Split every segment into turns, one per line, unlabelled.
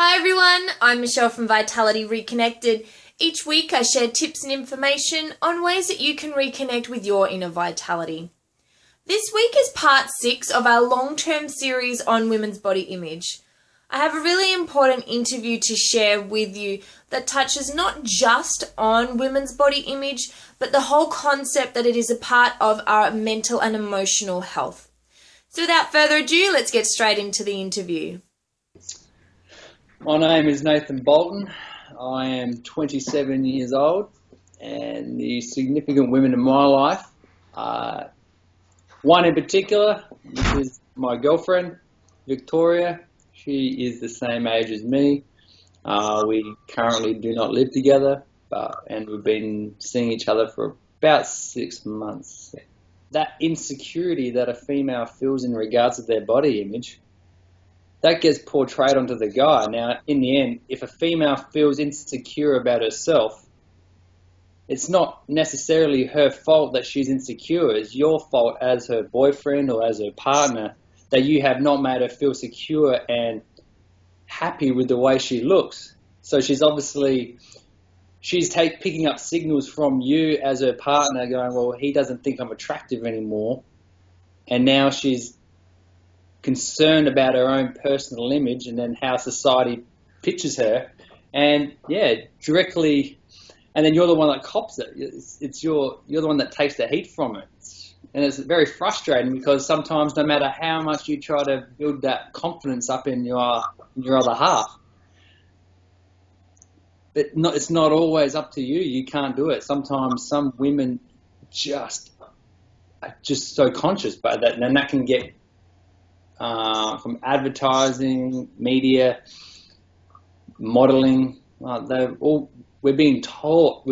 Hi everyone, I'm Michelle from Vitality Reconnected. Each week I share tips and information on ways that you can reconnect with your inner vitality. This week is part 6 of our long-term series on women's body image. I have a really important interview to share with you that touches not just on women's body image, but the whole concept that it is a part of our mental and emotional health. So without further ado, let's get straight into the interview.
My name is Nathan Bolton. I am 27 years old, and the significant women in my life are one in particular, which is my girlfriend, Victoria. She is the same age as me. We currently do not live together, and we've been seeing each other for about 6 months. That insecurity that a female feels in regards to their body image, that gets portrayed onto the guy. Now, in the end, if a female feels insecure about herself, it's not necessarily her fault that she's insecure. It's your fault as her boyfriend or as her partner that you have not made her feel secure and happy with the way she looks. So she's picking up signals from you as her partner going, well, he doesn't think I'm attractive anymore. And now she's concerned about her own personal image and then how society pictures her, and directly, and then you're the one that cops it. You're the one that takes the heat from it, and it's very frustrating because sometimes no matter how much you try to build that confidence up in your other half, it's not always up to you. You can't do it. Sometimes some women are just so conscious by that, and then that can get from advertising, media, modeling. We're being told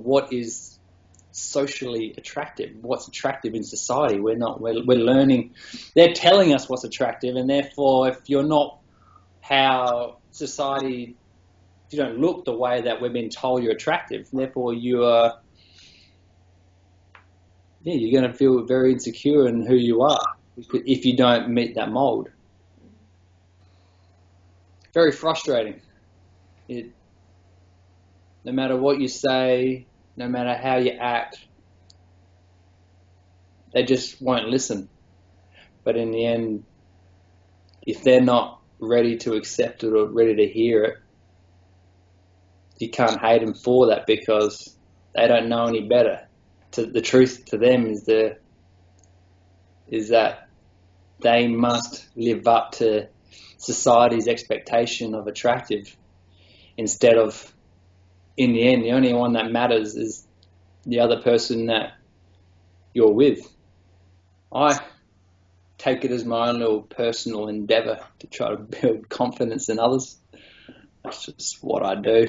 what is socially attractive, what's attractive in society. We're learning. They're telling us what's attractive, and therefore, if you're not how society, if you don't look the way that we're being told you're attractive, therefore you're going to feel very insecure in who you are if you don't meet that mold. Very frustrating. No matter what you say, no matter how you act, they just won't listen. But in the end, if they're not ready to accept it or ready to hear it, you can't hate them for that because they don't know any better. The truth to them is that they must live up to society's expectation of attractive, instead of, in the end, the only one that matters is the other person that you're with. I take it as my own little personal endeavour to try to build confidence in others. That's just what I do.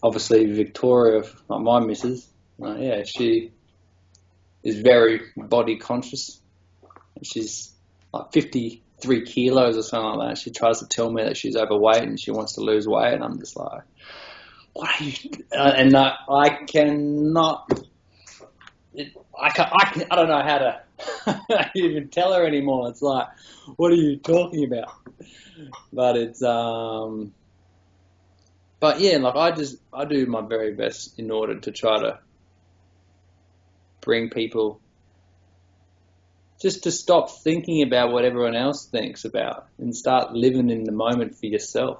Obviously, Victoria, my missus, she is very body conscious. She's like 53 kilos or something like that. She tries to tell me that she's overweight and she wants to lose weight, and I'm just like, what are you? And I cannot. I don't know how to even tell her anymore. It's like, what are you talking about? But it's But yeah, like I do my very best in order to try to bring people just to stop thinking about what everyone else thinks about and start living in the moment for yourself.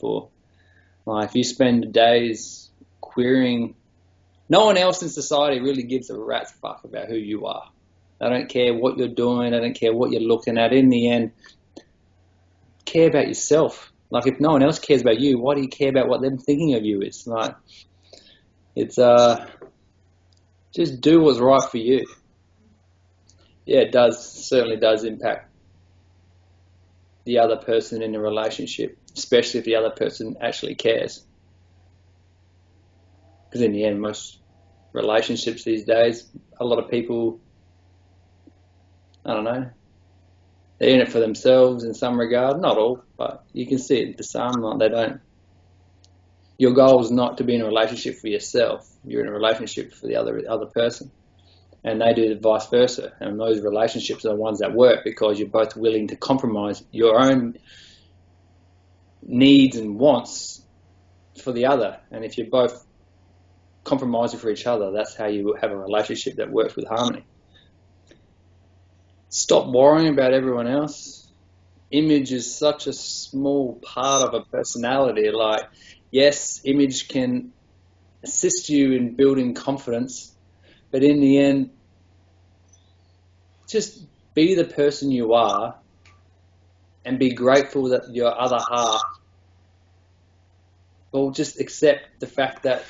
If you spend days querying, no one else in society really gives a rat's fuck about who you are. They don't care what you're doing. They don't care what you're looking at. In the end, care about yourself. Like, if no one else cares about you, why do you care about what them thinking of you is? Like, it's just do what's right for you. Yeah, it certainly does impact the other person in a relationship, especially if the other person actually cares. Because in the end, most relationships these days, a lot of people, I don't know, they're in it for themselves in some regard. Not all, but you can see it to some. Like, they don't. Your goal is not to be in a relationship for yourself. You're in a relationship for the other person. and they do the vice versa. And those relationships are the ones that work because you're both willing to compromise your own needs and wants for the other. And if you're both compromising for each other, that's how you have a relationship that works with harmony. Stop worrying about everyone else. Image is such a small part of a personality. Like, yes, image can assist you in building confidence, but in the end, just be the person you are and be grateful that your other half will just accept the fact that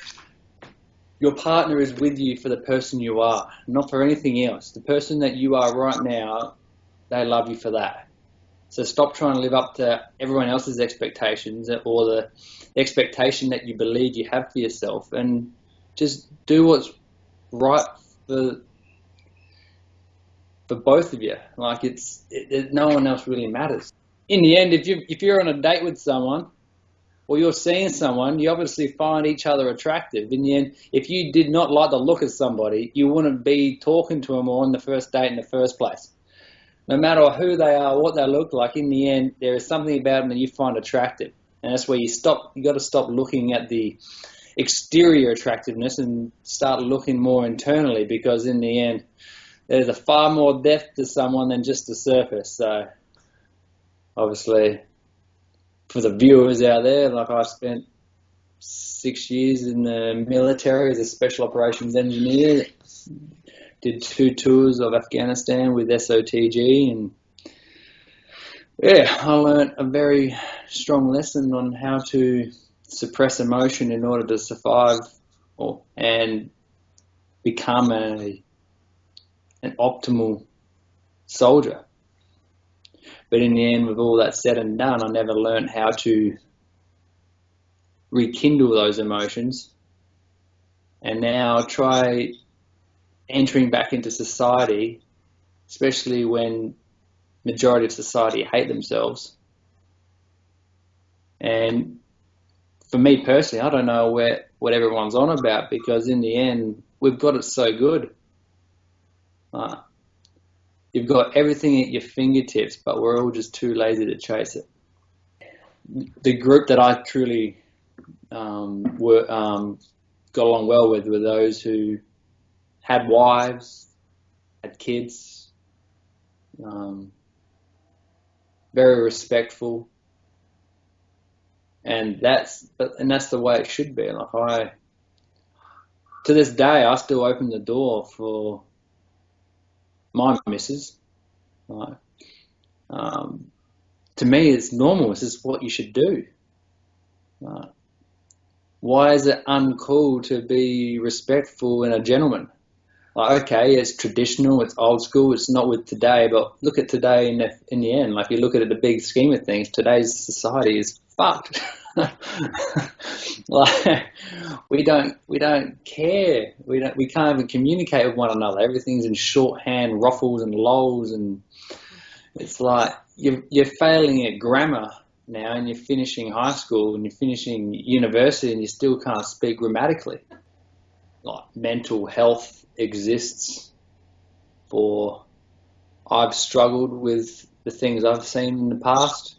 your partner is with you for the person you are, not for anything else. The person that you are right now, they love you for that. So stop trying to live up to everyone else's expectations or the expectation that you believe you have for yourself, and just do what's right for both of you. Like no one else really matters. In the end, if you're on a date with someone or you're seeing someone, you obviously find each other attractive. In the end, if you did not like the look of somebody, you wouldn't be talking to them on the first date in the first place. No matter who they are, what they look like, in the end, there is something about them that you find attractive. And that's where you got to stop looking at the exterior attractiveness and start looking more internally, because in the end, there's a far more depth to someone than just the surface. So, obviously, for the viewers out there, like, I spent 6 years in the military as a special operations engineer. Did 2 tours of Afghanistan with SOTG, and yeah, I learned a very strong lesson on how to suppress emotion in order to survive and become an optimal soldier. But in the end, with all that said and done, I never learned how to rekindle those emotions. And now I try entering back into society, especially when majority of society hate themselves. And for me personally, I don't know what everyone's on about, because in the end, we've got it so good. You've got everything at your fingertips, but we're all just too lazy to chase it. The group that I truly got along well with were those who had wives, had kids, very respectful, and that's the way it should be. Like, to this day, I still open the door for my missus. To me, it's normal. This is what you should do. Why is it uncool to be respectful and a gentleman? Like, okay, it's traditional, it's old school, it's not with today, but look at today in the end. Like, you look at it, the big scheme of things, today's society is fucked. Like, we don't care. We can't even communicate with one another. Everything's in shorthand, ruffles and lols, and it's like you're failing at grammar now, and you're finishing high school and you're finishing university, and you still can't speak grammatically. Like, mental health exists I've struggled with the things I've seen in the past.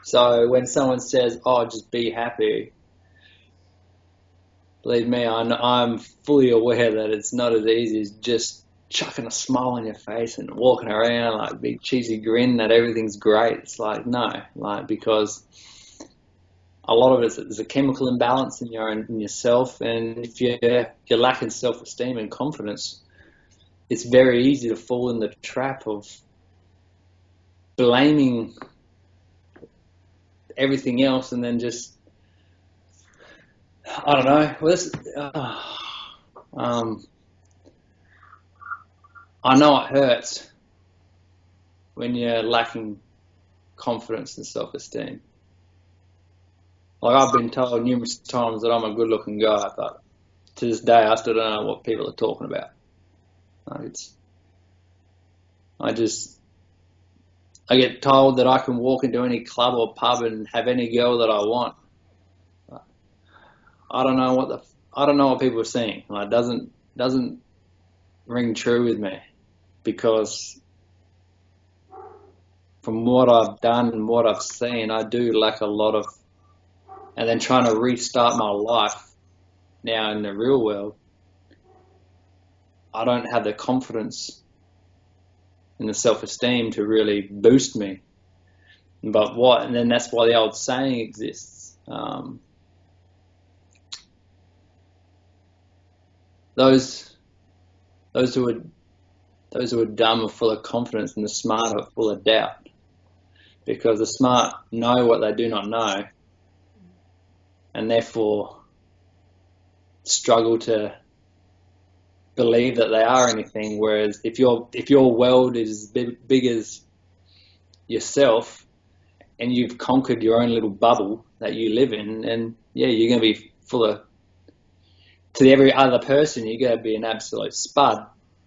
So when someone says, "Oh, just be happy," believe me, I'm fully aware that it's not as easy as just chucking a smile on your face and walking around like a big cheesy grin that everything's great. It's like, no, because a lot of it is a chemical imbalance in yourself, and if you're lacking self-esteem and confidence, it's very easy to fall in the trap of blaming everything else, and then just, I don't know. I know it hurts when you're lacking confidence and self-esteem. Like, I've been told numerous times that I'm a good-looking guy, but to this day, I still don't know what people are talking about. I get told that I can walk into any club or pub and have any girl that I want. I don't know what people are saying. Like, it doesn't ring true with me, because from what I've done and what I've seen, I do lack a lot of, and then trying to restart my life now in the real world, I don't have the confidence and the self-esteem to really boost me. And then that's why the old saying exists. Those who are dumb are full of confidence, and the smart are full of doubt. Because the smart know what they do not know, and therefore struggle to believe that they are anything. Whereas if your world is big as yourself, and you've conquered your own little bubble that you live in, and yeah, you're going to be full of, to every other person, you're going to be an absolute spud,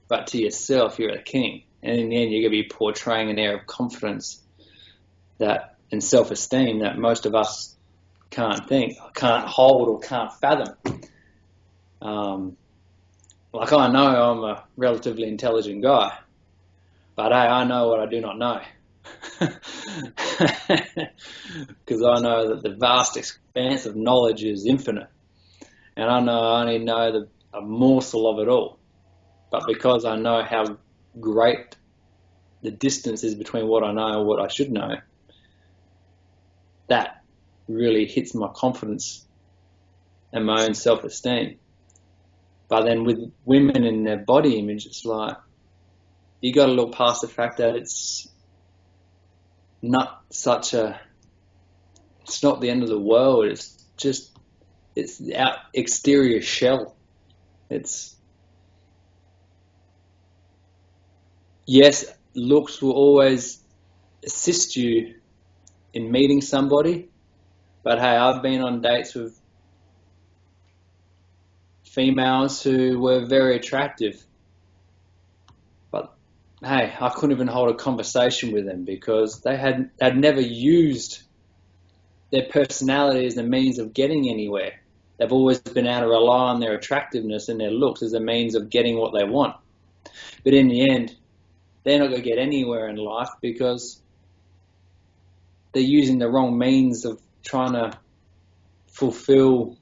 but to yourself, you're a king. And in the end, you're going to be portraying an air of confidence and self-esteem that most of us can't hold, or can't fathom. Like, I know I'm a relatively intelligent guy, but hey, I know what I do not know. Because I know that the vast expanse of knowledge is infinite, and I only know a morsel of it all. But because I know how great the distance is between what I know and what I should know, that really hits my confidence and my own self-esteem. But then with women and their body image, it's like, you got to look past the fact that it's not it's not the end of the world. It's just, it's the exterior shell. Yes, looks will always assist you in meeting somebody, but hey, I've been on dates with females who were very attractive, but hey, I couldn't even hold a conversation with them because they'd never used their personality as a means of getting anywhere. They've always been able to rely on their attractiveness and their looks as a means of getting what they want. But in the end, they're not going to get anywhere in life because they're using the wrong means of trying to fulfill.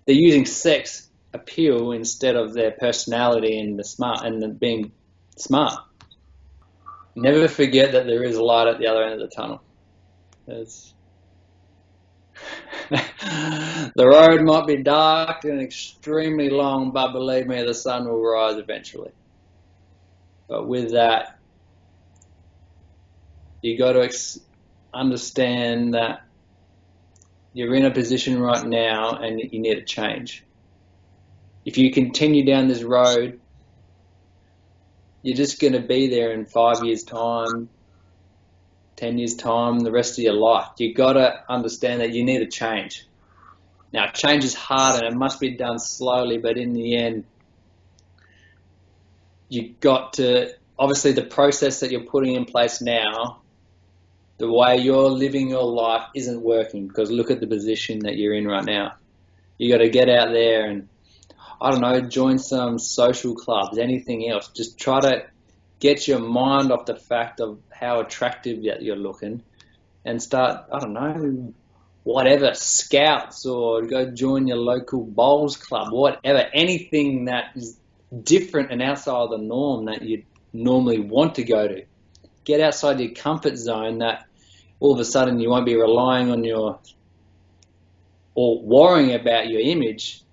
They're using sex appeal instead of their personality and being smart. Never forget that there is a light at the other end of the tunnel. The road might be dark and extremely long, but believe me, the sun will rise eventually. But with that, you got to understand that you're in a position right now and you need a change. If you continue down this road, you're just going to be there in 5 years' time, 10 years' time, the rest of your life. You got to understand that you need a change. Now, change is hard and it must be done slowly, but in the end, you got to, obviously the process that you're putting in place now, the way you're living your life isn't working, because look at the position that you're in right now. You got to get out there and, I don't know, join some social clubs, anything else. Just try to get your mind off the fact of how attractive that you're looking and start, I don't know, whatever, scouts, or go join your local bowls club, whatever, anything that is different and outside of the norm that you normally want to go to. Get outside your comfort zone, that all of a sudden you won't be relying on or worrying about your image,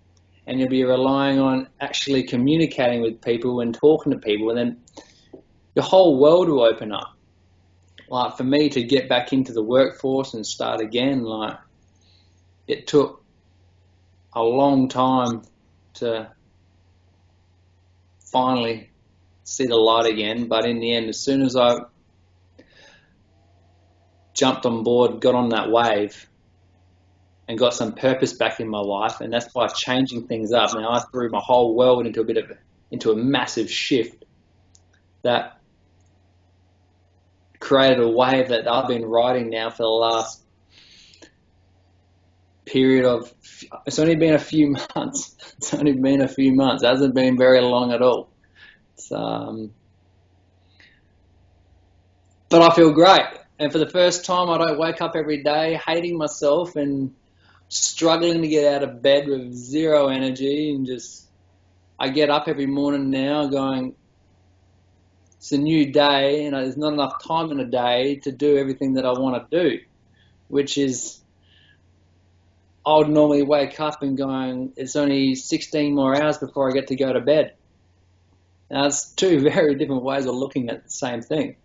and you'll be relying on actually communicating with people and talking to people, and then your whole world will open up. Like, for me to get back into the workforce and start again, like, it took a long time to finally see the light again, but in the end, as soon as I jumped on board, got on that wave and got some purpose back in my life, and that's by changing things up. Now, I threw my whole world into a massive shift that created a wave that I've been riding now for the last period of, it's only been a few months. It's only been a few months. It hasn't been very long at all. It's, but I feel great. And for the first time, I don't wake up every day hating myself and struggling to get out of bed with zero energy, and just, I get up every morning now going, it's a new day, and there's not enough time in a day to do everything that I want to do, which is, I would normally wake up and going, it's only 16 more hours before I get to go to bed. Now, it's two very different ways of looking at the same thing.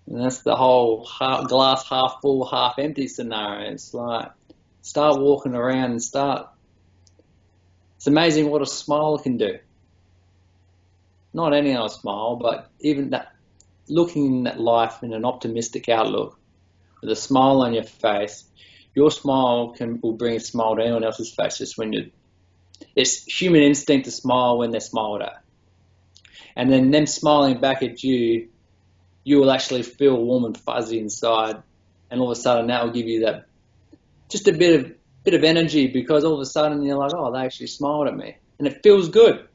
And that's the whole glass half full, half empty scenario. It's like, start walking around and start. It's amazing what a smile can do. Not any other smile, but even that, looking at life in an optimistic outlook, with a smile on your face. Your smile will bring a smile to anyone else's face. Just when it's human instinct to smile when they're smiled at. And then them smiling back at you, you will actually feel warm and fuzzy inside, and all of a sudden that will give you that just a bit of energy, because all of a sudden you're like, oh, they actually smiled at me, and it feels good.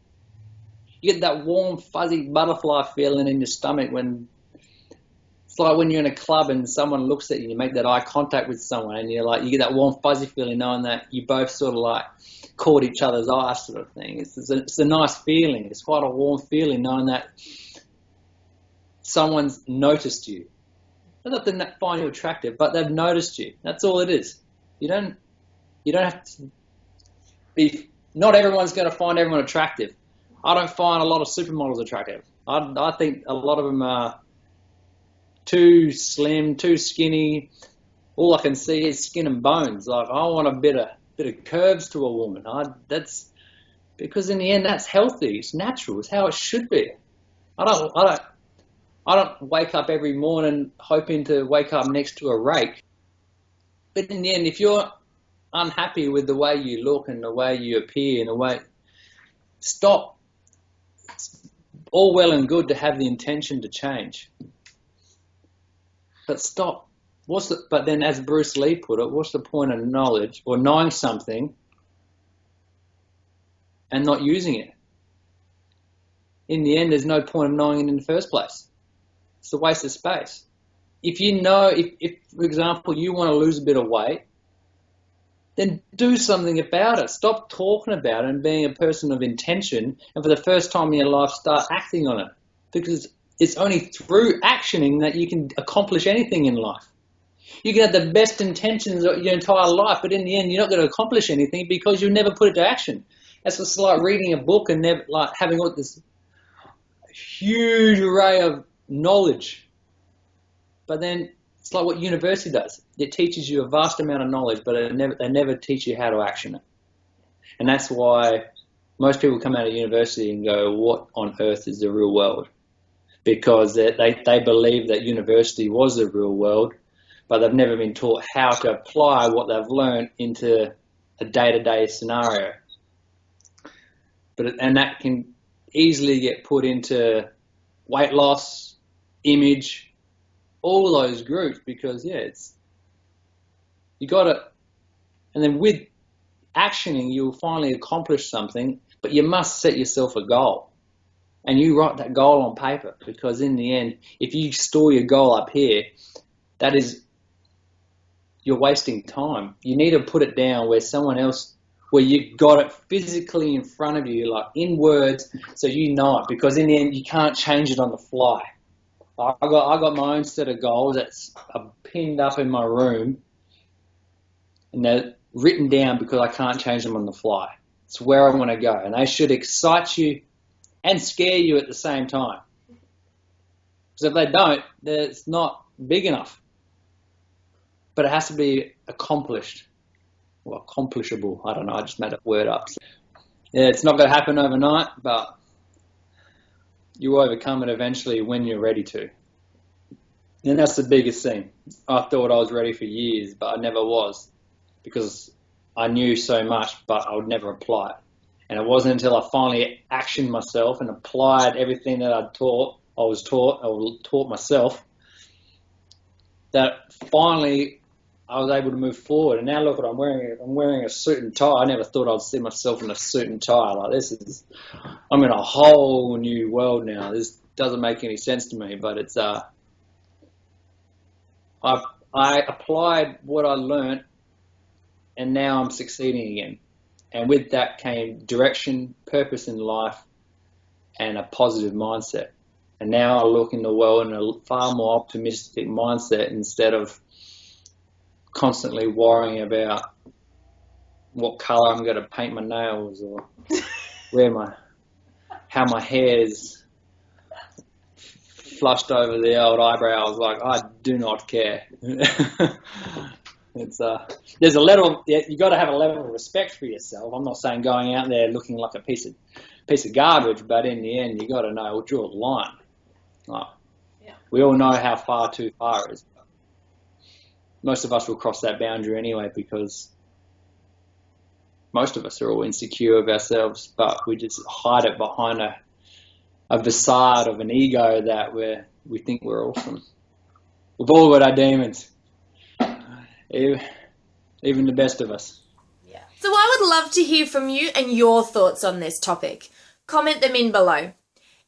You get that warm, fuzzy butterfly feeling in your stomach when it's like when you're in a club and someone looks at you, you make that eye contact with someone, and you're like, you get that warm, fuzzy feeling knowing that you both sort of like caught each other's eyes, sort of thing. It's a nice feeling. It's quite a warm feeling knowing that someone's noticed you. Not that they find you attractive, but they've noticed you. That's all it is. You don't have to be. Not everyone's going to find everyone attractive. I don't find a lot of supermodels attractive. I think a lot of them are too slim, too skinny. All I can see is skin and bones. Like, I want a bit of curves to a woman. That's because in the end, that's healthy. It's natural. It's how it should be. I don't wake up every morning hoping to wake up next to a rake. But in the end, if you're unhappy with the way you look and the way you appear and the way, stop. It's all well and good to have the intention to change. But stop. But then, as Bruce Lee put it, what's the point of knowledge or knowing something and not using it? In the end, there's no point of knowing it in the first place. It's a waste of space. If you know, if for example, you want to lose a bit of weight, then do something about it. Stop talking about it and being a person of intention, and for the first time in your life, start acting on it. Because it's only through actioning that you can accomplish anything in life. You can have the best intentions of your entire life, but in the end, you're not going to accomplish anything because you never put it to action. That's just like reading a book and never, like having all this huge array of knowledge. But then it's like what university does. It teaches you a vast amount of knowledge, but they never teach you how to action it. And that's why most people come out of university and go, what on earth is the real world? Because they believe that university was the real world, but they've never been taught how to apply what they've learned into a day-to-day scenario. And that can easily get put into weight loss, image, all those groups, because you got to, and then with actioning, you'll finally accomplish something, but you must set yourself a goal. And you write that goal on paper, because in the end, if you store your goal up here, that is, you're wasting time. You need to put it down where someone else, where you got it physically in front of you, like in words, so you know it, because in the end, you can't change it on the fly. I got my own set of goals that's pinned up in my room, and they're written down because I can't change them on the fly. It's where I want to go, and they should excite you and scare you at the same time. Because if they don't, it's not big enough. But it has to be accomplished, or accomplishable. I don't know, I just made that word up. Yeah, it's not going to happen overnight, but you overcome it eventually when you're ready to. And that's the biggest thing. I thought I was ready for years, but I never was, because I knew so much, but I would never apply it. And it wasn't until I finally actioned myself and applied everything that I was taught myself, that finally I was able to move forward. And now look what I'm wearing. I'm wearing a suit and tie. I never thought I'd see myself in a suit and tie. Like I'm in a whole new world now. This doesn't make any sense to me, but it's I applied what I learnt, and now I'm succeeding again. And with that came direction, purpose in life, and a positive mindset. And now I look in the world in a far more optimistic mindset instead of constantly worrying about what colour I'm going to paint my nails or how my hair's flushed over the old eyebrows. Like, I do not care. There's a level. You got to have a level of respect for yourself. I'm not saying going out there looking like a piece of garbage, but in the end, you got to know draw the line. Like, we all know how far too far is. Most of us will cross that boundary anyway because most of us are all insecure of ourselves, but we just hide it behind a facade of an ego that we think we're awesome. We've all got our demons, even the best of us.
Yeah. So I would love to hear from you and your thoughts on this topic. Comment them in below.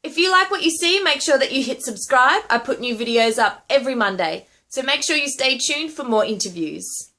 If you like what you see, make sure that you hit subscribe. I put new videos up every Monday, so make sure you stay tuned for more interviews.